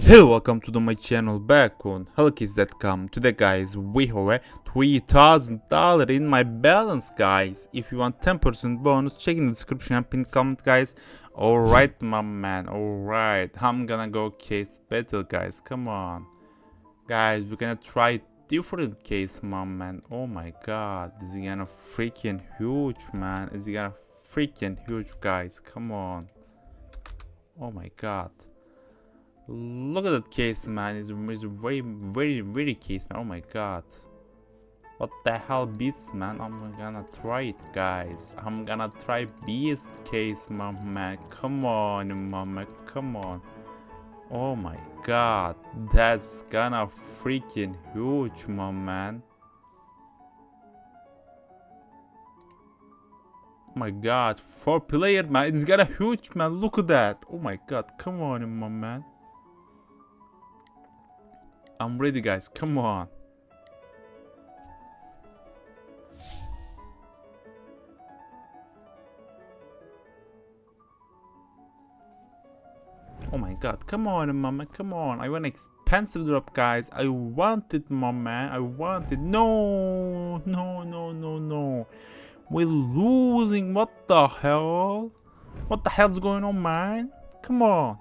Hello, welcome to my channel back on Hellcase.com. Today guys, we have $3,000 in my balance guys. If you want 10% bonus, check in the description and pinned comment guys. Alright my man, alright. I'm gonna go case battle guys, come on. Guys, we're gonna try different case my man. Oh my god, this is gonna freaking huge man. It's gonna freaking huge guys, come on. Oh my god. Look at that case, man. It's very case, man. Oh my god. What the hell beats, man? I'm gonna try it, guys. I'm gonna try beast case, my man. Come on, mama. Come on. Oh my god. That's gonna freaking huge, my man. Oh my god. 4-player, man. It's gonna huge, man. Look at that. Oh my god. Come on, my man. I'm ready guys, come on. Oh my god, come on mama, come on. I want expensive drop guys. I want it mama, I want it. No. We're losing, what the hell? What the hell's going on, man? Come on.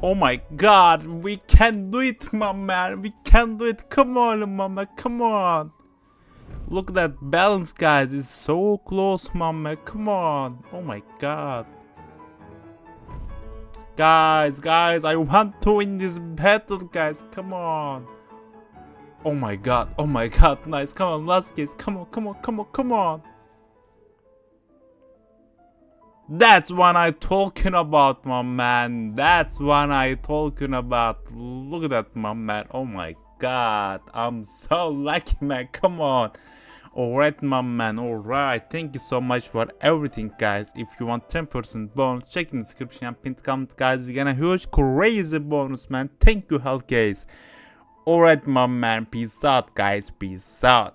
Oh my god, we can do it, my man. We can do it. Come on, mama. Come on. Look at that balance, guys. It's so close, my man. Come on. Oh my god. Guys, I want to win this battle, guys. Come on. Oh my god. Nice. Come on, last case. Come on. That's what I talking about, my man. That's what I talking about. Look at that, my man. Oh my god. I'm so lucky, man. Come on. Alright, my man. Alright. Thank you so much for everything, guys. If you want 10% bonus, check in the description and pinned comment, guys. You get a huge crazy bonus, man. Thank you, Hellcase. Alright, my man. Peace out, guys. Peace out.